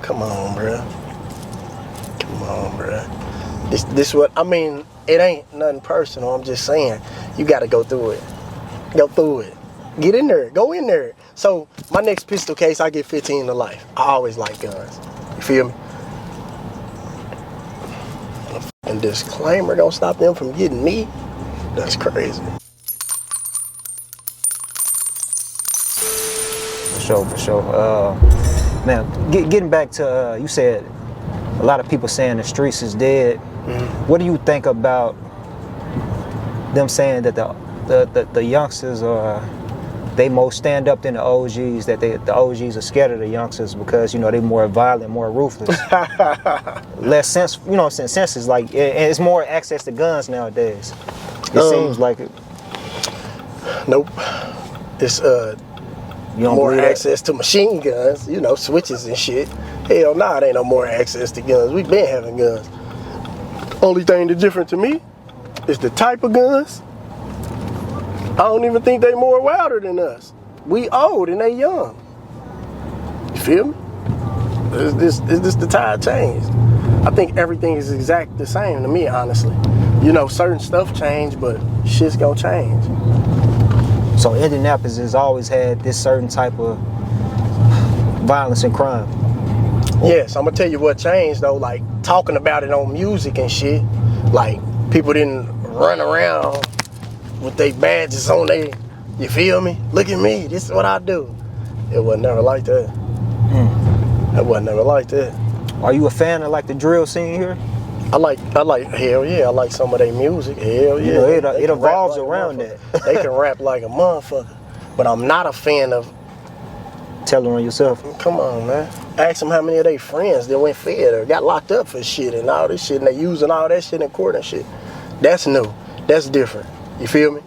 Come on, bruh. Come on, bruh. This what, I mean, it ain't nothing personal. I'm just saying, you got to go through it. Go through it. Get in there. Go in there. So, my next pistol case, I get 15 to life. I always like guns. You feel me? And disclaimer don't stop them from getting me. That's crazy. For sure. Man, getting back to, you said a lot of people saying the streets is dead. Mm-hmm. What do you think about them saying that the youngsters are, they most stand up than the OGs, that the OGs are scared of the youngsters because, you know, they're more violent, more ruthless. Less sense, you know, senses, like, and it's more access to guns nowadays. It seems like it. Nope. It's more access to machine guns, you know, switches and shit. Hell nah, it ain't no more access to guns. We been having guns. Only thing that's different to me is the type of guns. I don't even think they more wilder than us. We old and they young. You feel me? Is this the tide changed? I think everything is exact the same to me, honestly. You know, certain stuff change, but shit's gonna change. So Indianapolis has always had this certain type of violence and crime. Yes, I'm gonna tell you what changed though, like talking about it on music and shit. Like people didn't run around with their badges on their, you feel me? Look at me, this is what I do. It wasn't never like that. It wasn't never like that. Are you a fan of like the drill scene here? I like, hell yeah, I like some of their music, hell yeah. You know, it evolves like around that. They can rap like a motherfucker, but I'm not a fan of. Tell them on yourself. Come on, man. Ask them how many of their friends that went fed or got locked up for shit and all this shit, and they using all that shit in court and shit. That's new. That's different. You feel me?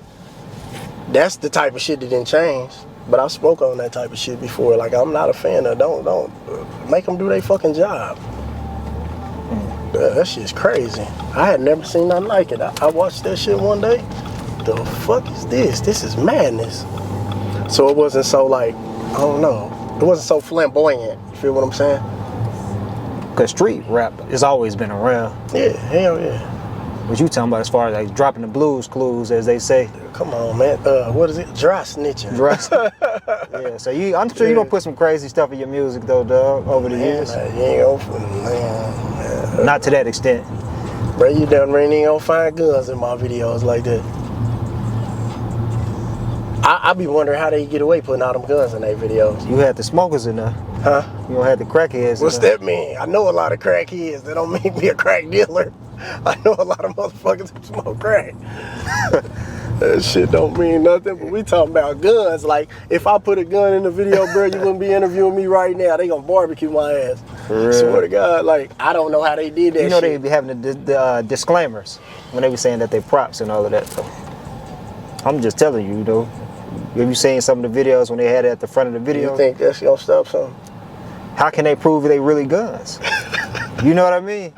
That's the type of shit that didn't change. But I spoke on that type of shit before. Like, I'm not a fan of, don't make them do their fucking job. That shit's crazy. I had never seen nothing like it. I watched that shit one day. The fuck is this? This is madness. So it wasn't so like, I don't know. It wasn't so flamboyant. You feel what I'm saying? Cause street rap has always been around. Yeah, hell yeah. What you talking about as far as like dropping the blues clues, as they say? Come on, man. What is it? Dry snitching. Dry. Yeah. So I'm sure you don't put some crazy stuff in your music though, dog. Over the years. You ain't gonna, man. Not to that extent. Bro, you done ain't gonna find guns in my videos like that. I be wondering how they get away putting all them guns in their videos. You had the smokers in there. Huh? You don't have the crackheads. What's that mean? I know a lot of crackheads. That don't make me a crack dealer. I know a lot of motherfuckers who smoke crack. That shit don't mean nothing, but we talking about guns. Like, if I put a gun in the video, bro, you wouldn't be interviewing me right now. They gonna barbecue my ass. For real? Swear to God, like, I don't know how they did that. You know shit. They be having the disclaimers when they be saying that they props and all of that. So I'm just telling you, you know. Have you seen some of the videos when they had it at the front of the video? You think that's gonna stop something? How can they prove they really guns? You know what I mean?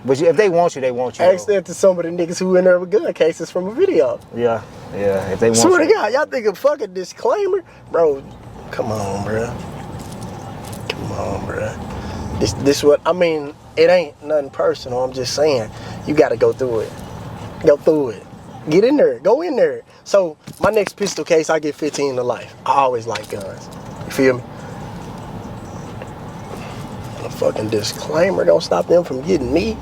But if they want you, they want you. Ask that to some of the niggas who in there with gun cases from a video. Yeah. If they want Swear to God, y'all think a fucking disclaimer? Bro, come on, bro. Come on, bro. This what, I mean, it ain't nothing personal. I'm just saying, you gotta go through it. Go through it. Get in there. Go in there. So, my next pistol case, I get 15 to life. I always like guns. You feel me? A fucking disclaimer don't stop them from getting me.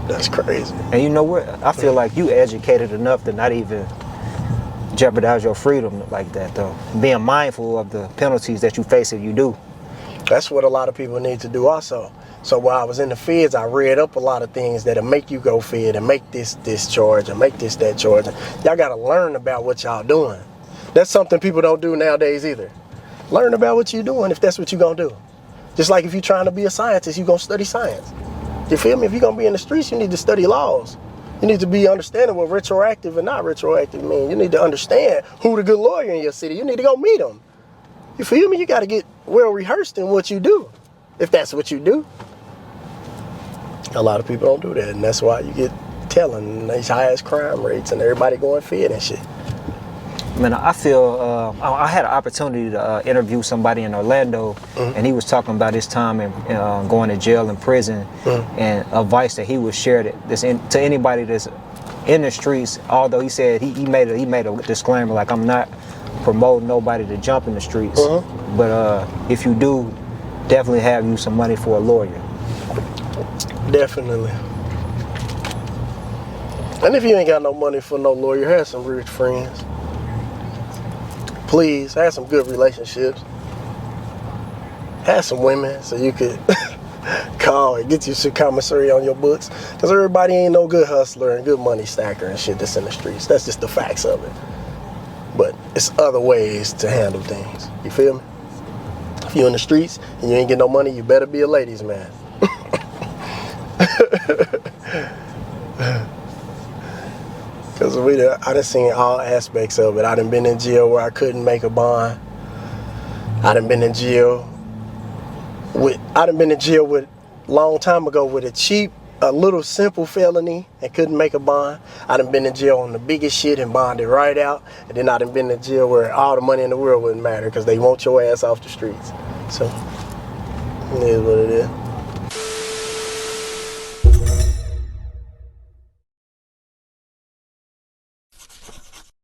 That's crazy. And you know what? I feel like you educated enough to not even jeopardize your freedom like that, though. Being mindful of the penalties that you face if you do. That's what a lot of people need to do also. So while I was in the feds, I read up a lot of things that'll make you go fed and make this charge and make this that charge. Y'all gotta learn about what y'all doing. That's something people don't do nowadays either. Learn about what you're doing if that's what you're gonna do. Just like if you're trying to be a scientist, you're gonna study science. You feel me? If you're gonna be in the streets, you need to study laws. You need to be understanding what retroactive and not retroactive mean. You need to understand who the good lawyer in your city. You need to go meet them. You feel me? You gotta get well rehearsed in what you do, if that's what you do. A lot of people don't do that, and that's why you get telling these highest crime rates and everybody going fed and shit. Man, I feel I had an opportunity to interview somebody in Orlando, and he was talking about his time in going to jail and prison, and advice that he would share to anybody that's in the streets. Although he said he made a disclaimer, like, I'm not promoting nobody to jump in the streets, but if you do, definitely have you some money for a lawyer. Definitely. And if you ain't got no money for no lawyer, have some rich friends. Please, have some good relationships. Have some women so you could call and get you some commissary on your books. Because everybody ain't no good hustler and good money stacker and shit that's in the streets. That's just the facts of it. But it's other ways to handle things. You feel me? If you in the streets and you ain't get no money, you better be a ladies' man. Because I done seen all aspects of it. I done been in jail where I couldn't make a bond. I done been in jail with long time ago with a little simple felony and couldn't make a bond. I done been in jail on the biggest shit and bonded right out. And then I done been in jail where all the money in the world wouldn't matter because they want your ass off the streets. So, it is what it is.